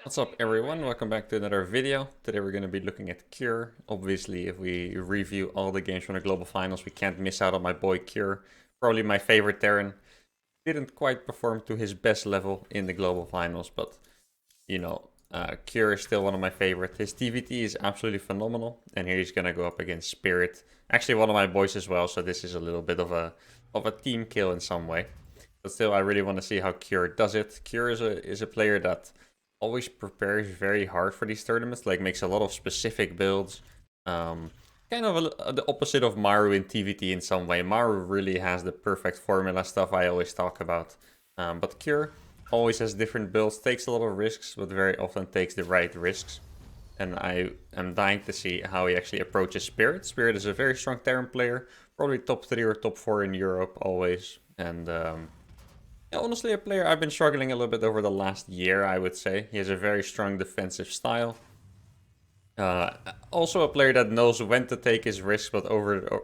What's up everyone, welcome back to another video. Today we're going to be looking at Cure. Obviously if we review all the games from the global finals, we can't miss out on my boy Cure. Probably my favorite Terran. Didn't quite perform to his best level in the global finals, but you know, Cure is still one of my favorite. His TVT is absolutely phenomenal, and here he's going to go up against Spirit. Actually one of my boys as well, so this is a little bit of a team kill in some way. But still, I really want to see how Cure does it. Cure is a player that always prepares very hard for these tournaments, like makes a lot of specific builds. Kind of the opposite of Maru in TVT in some way. Maru really has the perfect formula stuff I always talk about. But Cure always has different builds, takes a lot of risks, but very often takes the right risks. And I am dying to see how he actually approaches Spirit. Spirit is a very strong Terran player, probably top 3 or top 4 in Europe always. And yeah, honestly, a player I've been struggling a little bit over the last year, I would say. He has a very strong defensive style. Also a player that knows when to take his risks, but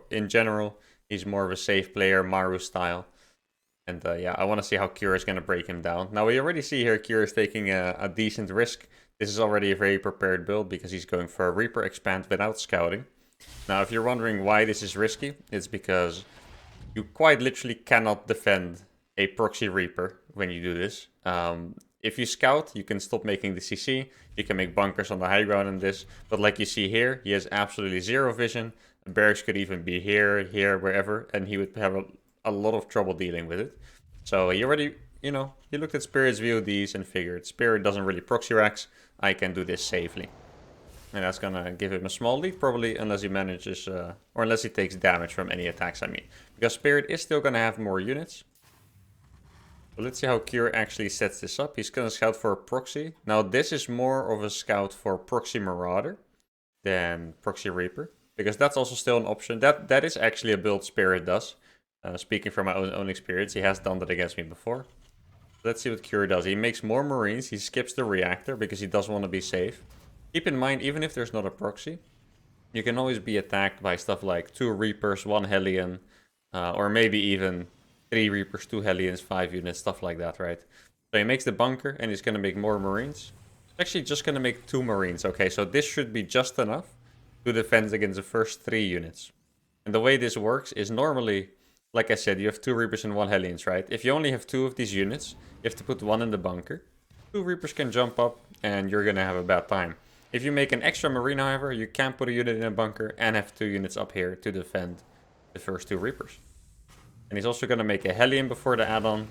in general, he's more of a safe player, Maru style. And yeah, I want to see how Cure is going to break him down. Now, we already see here Cure is taking a decent risk. This is already a very prepared build because he's going for a Reaper expand without scouting. Now, if you're wondering why this is risky, it's because you quite literally cannot defend a proxy Reaper when you do this. If you scout, you can stop making the CC. You can make bunkers on the high ground in this. But like you see here, he has absolutely zero vision. Barracks could even be here, wherever. And he would have a lot of trouble dealing with it. So he already, he looked at Spirit's VODs and figured Spirit doesn't really proxy racks. I can do this safely. And that's gonna give him a small lead, probably, unless he manages, or unless he takes damage from any attacks, I mean. Because Spirit is still gonna have more units. But let's see how Cure actually sets this up. He's gonna scout for a proxy. Now this is more of a scout for proxy Marauder than proxy Reaper, because that's also still an option. That is actually a build Spirit does. Speaking from my own experience, he has done that against me before. Let's see what Cure does. He makes more Marines. He skips the reactor because he does want to be safe. Keep in mind, even if there's not a proxy, you can always be attacked by stuff like 2 Reapers, 1 Hellion, or maybe even 3 Reapers, 2 Hellions, 5 units, stuff like that, right? So he makes the bunker, and he's going to make more Marines. He's actually just going to make 2 Marines. Okay, so this should be just enough to defend against the first 3 units. And the way this works is normally, like I said, you have 2 Reapers and 1 Hellions, right? If you only have 2 of these units, you have to put 1 in the bunker. 2 Reapers can jump up, and you're going to have a bad time. If you make an extra Marine, however, you can put a unit in a bunker and have 2 units up here to defend the first 2 Reapers. And he's also going to make a Hellion before the add-on.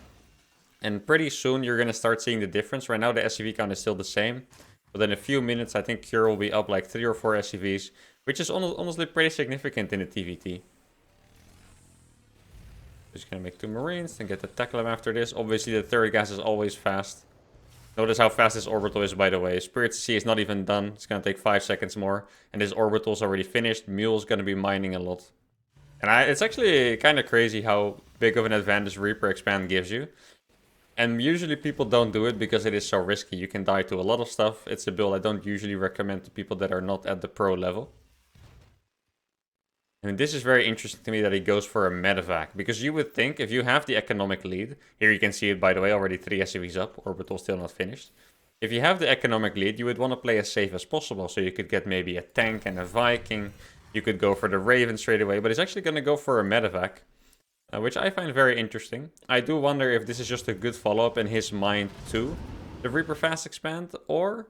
And pretty soon you're going to start seeing the difference. Right now the SCV count is still the same. But in a few minutes I think Cure will be up like 3 or 4 SCVs. Which is honestly pretty significant in the TVT. Just going to make 2 Marines and get the Tackle after this. Obviously the third gas is always fast. Notice how fast this orbital is, by the way. Spirit CC is not even done. It's going to take 5 seconds more. And this orbital is already finished. Mule's going to be mining a lot. And it's actually kind of crazy how big of an advantage Reaper Expand gives you. And usually people don't do it because it is so risky. You can die to a lot of stuff. It's a build I don't usually recommend to people that are not at the pro level. And this is very interesting to me that he goes for a medevac. Because you would think, if you have the economic lead... Here you can see it, by the way, already 3 SCVs up. Orbital still not finished. If you have the economic lead, you would want to play as safe as possible. So you could get maybe a tank and a Viking. You could go for the Raven straight away. But he's actually going to go for a medevac. Which I find very interesting. I do wonder if this is just a good follow-up in his mind to the Reaper Fast Expand. Or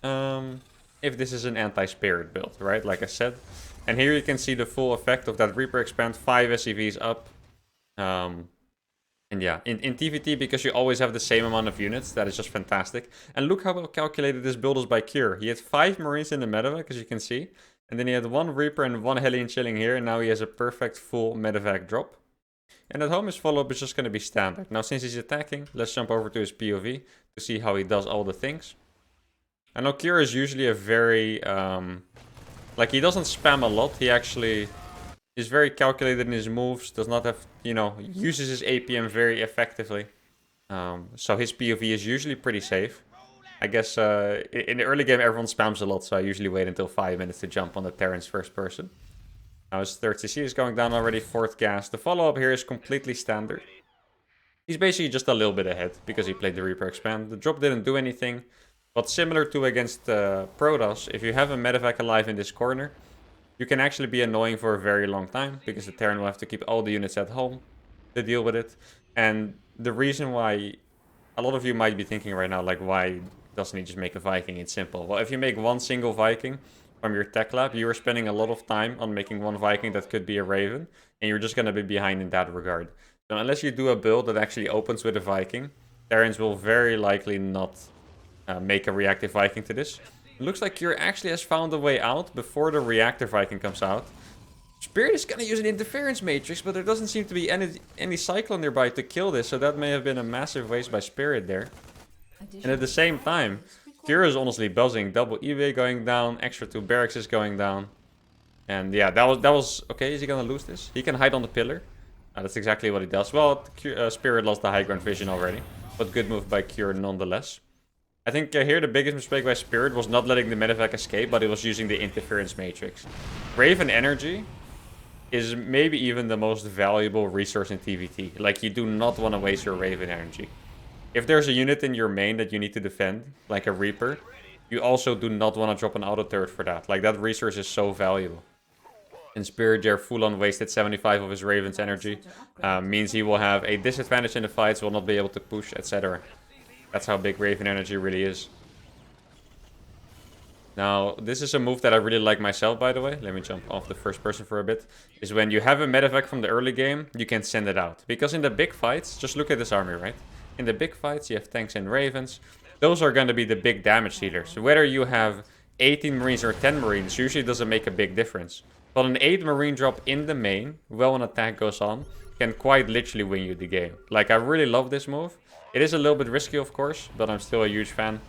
if this is an anti-Spirit build, right? Like I said. And here you can see the full effect of that Reaper Expand, 5 SCVs up. And yeah, in TVT, because you always have the same amount of units, that is just fantastic. And look how well calculated this build is by Cure. He had 5 Marines in the medevac, as you can see. And then he had 1 Reaper and 1 Hellion chilling here. And now he has a perfect full medevac drop. And at home his follow-up is just going to be standard. Now since he's attacking, let's jump over to his POV to see how he does all the things. I know Cure is usually a very... like, he doesn't spam a lot. He actually is very calculated in his moves. Does not have, uses his APM very effectively. So his POV is usually pretty safe. I guess in the early game everyone spams a lot. So I usually wait until 5 minutes to jump on the Terran's first person. Now his third CC is going down already. 4th gas. The follow-up here is completely standard. He's basically just a little bit ahead because he played the Reaper Expand. The drop didn't do anything. But similar to against Protoss, if you have a medevac alive in this corner, you can actually be annoying for a very long time, because the Terran will have to keep all the units at home to deal with it. And the reason why a lot of you might be thinking right now, like, why doesn't he just make a Viking? It's simple. Well, if you make one single Viking from your tech lab, you are spending a lot of time on making one Viking that could be a Raven, and you're just going to be behind in that regard. So unless you do a build that actually opens with a Viking, Terrans will very likely not make a reactive Viking to this. It looks like Cure actually has found a way out before the reactor Viking comes out. Spirit is going to use an interference matrix, but there doesn't seem to be any Cyclone nearby to kill this, so that may have been a massive waste by Spirit there. And at the same time, Cure is honestly buzzing. Double eBay going down, extra 2 barracks is going down. And yeah, that was okay. Is he going to lose this? He can hide on the pillar. That's exactly what he does. Well, Spirit lost the high ground vision already, but good move by Cure nonetheless. I think here the biggest mistake by Spirit was not letting the medevac escape, but it was using the interference matrix. Raven energy is maybe even the most valuable resource in TVT. Like, you do not want to waste your Raven energy. If there's a unit in your main that you need to defend, like a Reaper, you also do not want to drop an auto turret for that. Like, that resource is so valuable. And Spirit there full-on wasted 75 of his Raven's energy. Means he will have a disadvantage in the fights, will not be able to push, etc. That's how big Raven energy really is. Now, this is a move that I really like myself, by the way. Let me jump off the first person for a bit. Is when you have a medevac from the early game, you can send it out. Because in the big fights, just look at this army, right? In the big fights, you have tanks and Ravens. Those are going to be the big damage dealers. Whether you have 18 Marines or 10 Marines usually doesn't make a big difference. But an 8 Marine drop in the main, while an attack goes on, can quite literally win you the game. Like, I really love this move. It is a little bit risky, of course, but I'm still a huge fan.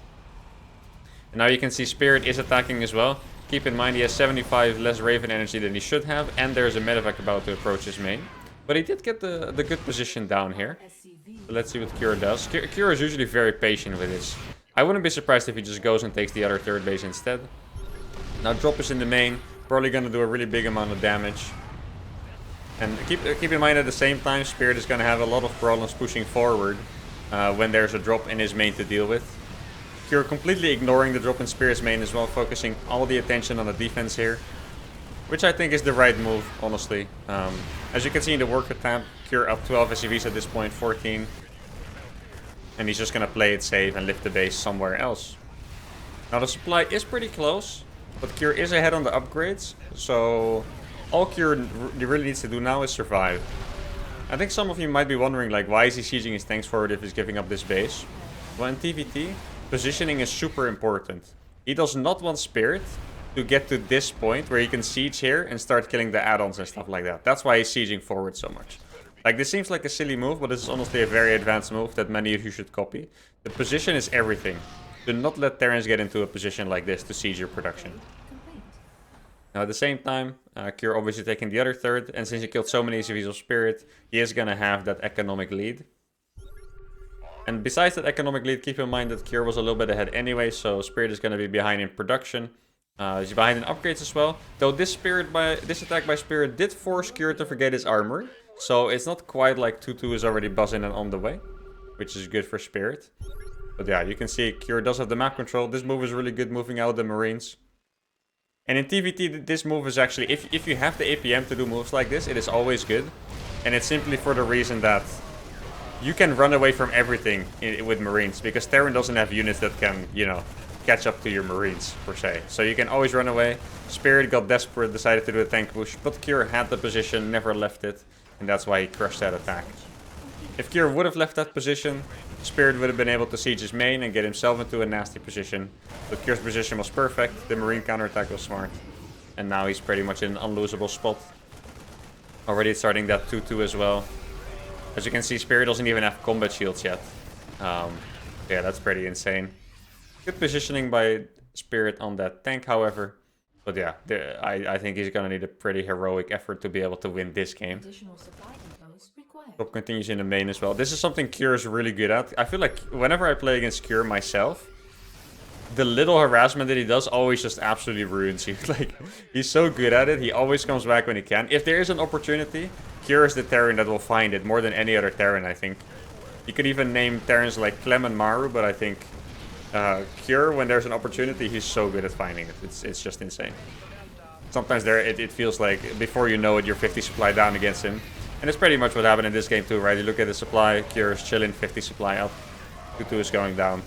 And now you can see Spirit is attacking as well. Keep in mind he has 75 less Raven energy than he should have, and there's a medevac about to approach his main. But he did get the good position down here. So let's see what Cure does. Cure is usually very patient with this. I wouldn't be surprised if he just goes and takes the other third base instead. Now drop is in the main. Probably going to do a really big amount of damage. And keep in mind at the same time, Spirit is going to have a lot of problems pushing forward when there's a drop in his main to deal with. Cure completely ignoring the drop in Spirit's main as well, focusing all the attention on the defense here. Which I think is the right move, honestly. As you can see in the worker tab, Cure up 12 SCVs at this point, 14. And he's just going to play it safe and lift the base somewhere else. Now the supply is pretty close, but Cure is ahead on the upgrades. So all Cure really needs to do now is survive. I think some of you might be wondering, like, why is he sieging his tanks forward if he's giving up this base? Well, in TVT, positioning is super important. He does not want Spirit to get to this point where he can siege here and start killing the add-ons and stuff like that. That's why he's sieging forward so much. Like, this seems like a silly move, but this is honestly a very advanced move that many of you should copy. The position is everything. Do not let Terrans get into a position like this to siege your production. Now at the same time, Cure obviously taking the other third, and since he killed so many CVs of Spirit, he is gonna have that economic lead. And besides that economic lead, keep in mind that Cure was a little bit ahead anyway, so Spirit is gonna be behind in production. He's behind in upgrades as well. Though this attack by Spirit did force Cure to forget his armor, so it's not quite like 2-2 is already buzzing and on the way, which is good for Spirit. But yeah, you can see Cure does have the map control. This move is really good, moving out the Marines. And in TVT, this move is actually, if you have the APM to do moves like this, it is always good. And it's simply for the reason that you can run away from everything with Marines, because Terran doesn't have units that can, you know, catch up to your Marines, per se. So you can always run away. Spirit got desperate, decided to do a tank push, but Cure had the position, never left it, and that's why he crushed that attack. If Cure would have left that position, Spirit would have been able to siege his main and get himself into a nasty position. But Cure's position was perfect, the Marine counterattack was smart, and now he's pretty much in an unlosable spot. Already starting that 2-2 as well. As you can see, Spirit doesn't even have combat shields yet. Yeah, that's pretty insane. Good positioning by Spirit on that tank, however. But yeah, I think he's gonna need a pretty heroic effort to be able to win this game. Drop continues in the main as well. This is something Cure is really good at. I feel like whenever I play against Cure myself, the little harassment that he does always just absolutely ruins you. Like, he's so good at it. He always comes back when he can. If there is an opportunity, Cure is the Terran that will find it more than any other Terran, I think. You could even name Terrans like Clem and Maru, but I think Cure, when there's an opportunity, he's so good at finding it. It's just insane. Sometimes it feels like before you know it, you're 50 supply down against him. And it's pretty much what happened in this game too, right? You look at the supply, Cure is chilling, 50 supply up. 2-2 is going down.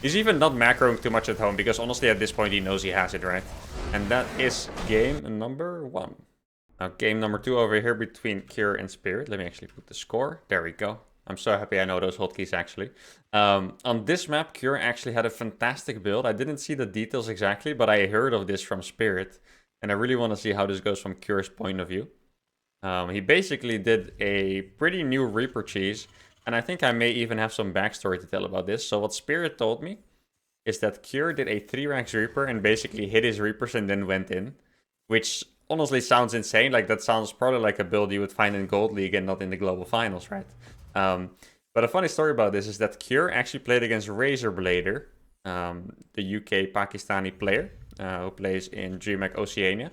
He's even not macroing too much at home, because honestly at this point he knows he has it, right? And that is game number 1. Now game number 2 over here between Cure and Spirit. Let me actually put the score. There we go. I'm so happy I know those hotkeys actually. On this map, Cure actually had a fantastic build. I didn't see the details exactly, but I heard of this from Spirit. And I really want to see how this goes from Cure's point of view. He basically did a pretty new Reaper cheese. And I think I may even have some backstory to tell about this. So what Spirit told me is that Cure did a 3-ranks Reaper and basically hit his Reapers and then went in. Which honestly sounds insane. Like, that sounds probably like a build you would find in Gold League and not in the Global Finals, right? But a funny story about this is that Cure actually played against Razorblader, the UK Pakistani player who plays in DreamHack Oceania.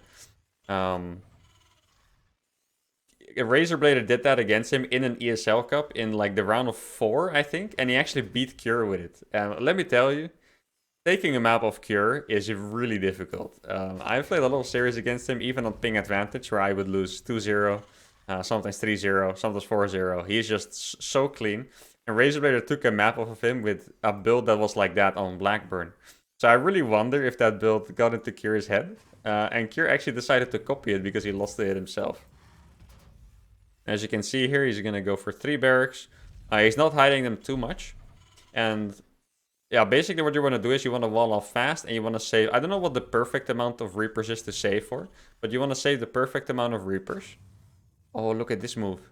Razorblader did that against him in an ESL Cup in like the round of 4, I think, and he actually beat Cure with it. Let me tell you, taking a map of Cure is really difficult. I've played a lot of series against him, even on ping advantage, where I would lose 2-0. Sometimes 3-0, sometimes 4-0. He's just so clean. And Razorblader took a map off of him with a build that was like that on Blackburn. So I really wonder if that build got into Cure's head. And Cure actually decided to copy it because he lost the hit himself. As you can see here, he's going to go for 3 barracks. He's not hiding them too much. And yeah, basically what you want to do is you want to wall off fast and you want to save... I don't know what the perfect amount of Reapers is to save for. But you want to save the perfect amount of Reapers. Oh, look at this move.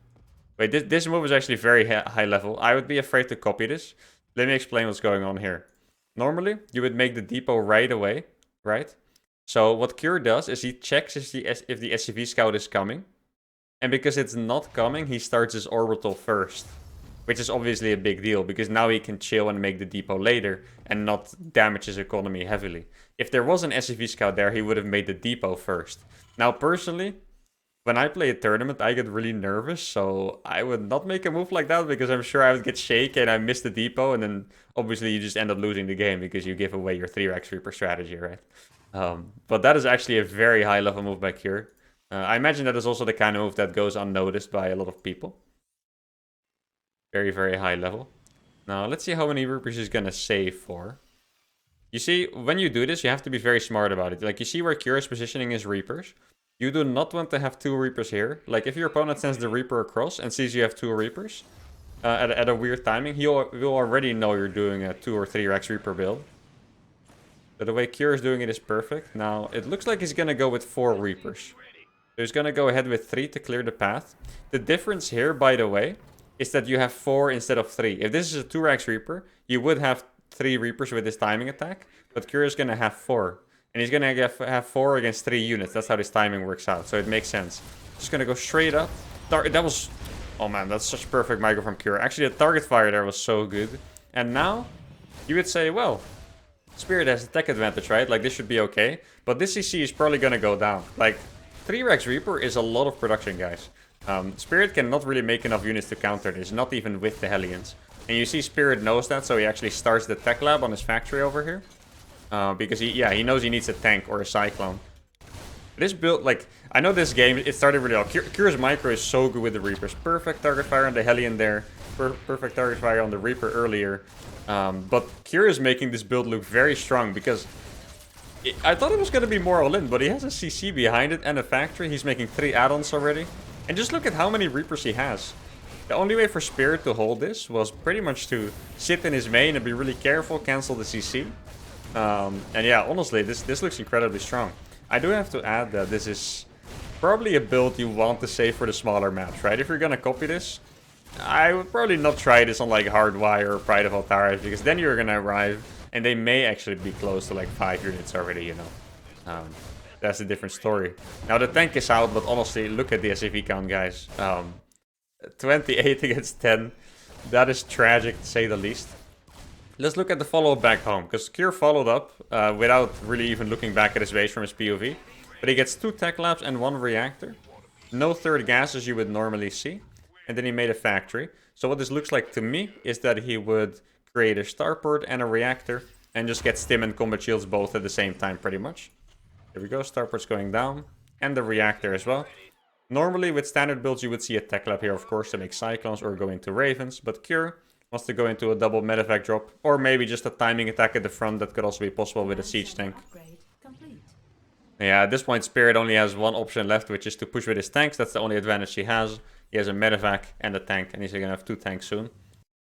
Wait, this move is actually very high level. I would be afraid to copy this. Let me explain what's going on here. Normally, you would make the depot right away, right? So what Cure does is he checks if the SCV scout is coming. And because it's not coming, he starts his orbital first. Which is obviously a big deal, because now he can chill and make the depot later and not damage his economy heavily. If there was an SCV scout there, he would have made the depot first. Now, personally... when I play a tournament, I get really nervous, so I would not make a move like that because I'm sure I would get shaky and I miss the depot, and then obviously you just end up losing the game because you give away your 3-ranks Reaper strategy, right? But that is actually a very high-level move by Cure. I imagine that is also the kind of move that goes unnoticed by a lot of people. Very, very high level. Now, let's see how many Reapers he's gonna save for. You see, when you do this, you have to be very smart about it. Like, you see where Cure is positioning his Reapers. You do not want to have 2 Reapers here. Like, if your opponent sends the Reaper across and sees you have 2 Reapers at a weird timing, he'll already know you're doing a 2 or 3-ranks Reaper build. So the way Cure is doing it is perfect. Now, it looks like he's going to go with 4 Reapers. So he's going to go ahead with 3 to clear the path. The difference here, by the way, is that you have 4 instead of 3. If this is a 2-ranks Reaper, you would have 3 Reapers with this timing attack. But Cure is going to have 4. And he's going to have 4 against 3 units. That's how this timing works out. So it makes sense. Just going to go straight up. That was... oh man, that's such perfect micro from Cure. Actually, the target fire there was so good. And now, you would say, well, Spirit has the tech advantage, right? Like, this should be okay. But this CC is probably going to go down. Like, 3-ranks Reaper is a lot of production, guys. Spirit cannot really make enough units to counter this. Not even with the Hellions. And you see Spirit knows that. So he actually starts the tech lab on his factory over here. Because he knows he needs a tank or a cyclone. This build, like, I know this game, it started really well. Cure's micro is so good with the Reapers. Perfect target fire on the Hellion there. Perfect target fire on the Reaper earlier. But Cure is making this build look very strong because I thought it was going to be more all-in, but he has a CC behind it and a factory. He's making 3 add-ons already. And just look at how many Reapers he has. The only way for Spirit to hold this was pretty much to sit in his main and be really careful, cancel the CC. And yeah, honestly, this looks incredibly strong. I do have to add that this is probably a build you want to save for the smaller maps, right? If you're gonna copy this, I would probably not try this on like Hardwire or Pride of Altara, because then you're gonna arrive and they may actually be close to like 5 units already, you know. That's a different story. Now the tank is out, but honestly, look at the SCV count, guys. 28 against 10. That is tragic, to say the least. Let's look at the follow-up back home, because Cure followed up without really even looking back at his base from his POV. But he gets 2 tech labs and 1 reactor. No third gas as you would normally see. And then he made a factory. So what this looks like to me is that he would create a starport and a reactor and just get stim and combat shields both at the same time, pretty much. There we go, starport's going down, and the reactor as well. Normally, with standard builds, you would see a tech lab here, of course, to make cyclones or go into ravens, but Cure wants to go into a double medevac drop, or maybe just a timing attack at the front. That could also be possible with a siege tank. Yeah, at this point, Spirit only has one option left, which is to push with his tanks. That's the only advantage he has. He has a medevac and a tank, and he's going to have 2 tanks soon.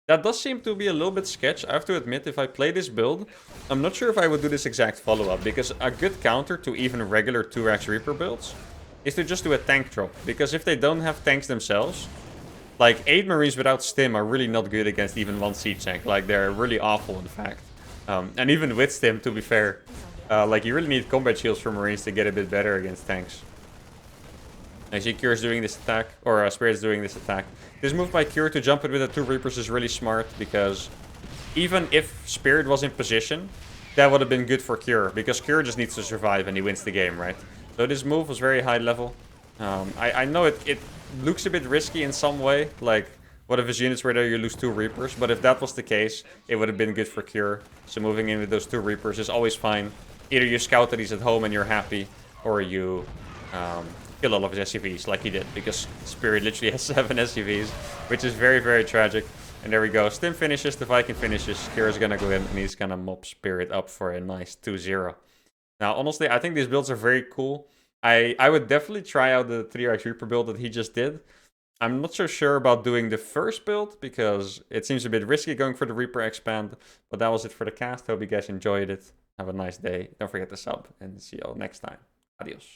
That does seem to be a little bit sketch. I have to admit, if I play this build, I'm not sure if I would do this exact follow-up, because a good counter to even regular 2x Reaper builds is to just do a tank drop. Because if they don't have tanks themselves, like 8 Marines without stim are really not good against even 1 siege tank. Like, they're really awful, in fact. And even with stim, to be fair, like, you really need combat shields for Marines to get a bit better against tanks. I see Cure is doing this attack, or Spirit is doing this attack. This move by Cure to jump it with the 2 Reapers is really smart, because even if Spirit was in position, that would have been good for Cure, because Cure just needs to survive and he wins the game, right? So this move was very high level. I know it looks a bit risky in some way, like, what if his units were there, you lose 2 Reapers, but if that was the case, it would have been good for Cure. So moving in with those 2 Reapers is always fine. Either you scout that he's at home and you're happy, or you kill all of his SCVs like he did, because Spirit literally has 7 SCVs, which is very, very tragic. And there we go. Stim finishes, the Viking finishes. Kira's gonna go in and he's gonna mop Spirit up for a nice 2-0. Now, honestly, I think these builds are very cool. I would definitely try out the 3x Reaper build that he just did. I'm not so sure about doing the first build, because it seems a bit risky going for the Reaper expand. But that was it for the cast. Hope you guys enjoyed it. Have a nice day. Don't forget to sub, and see you all next time. Adios.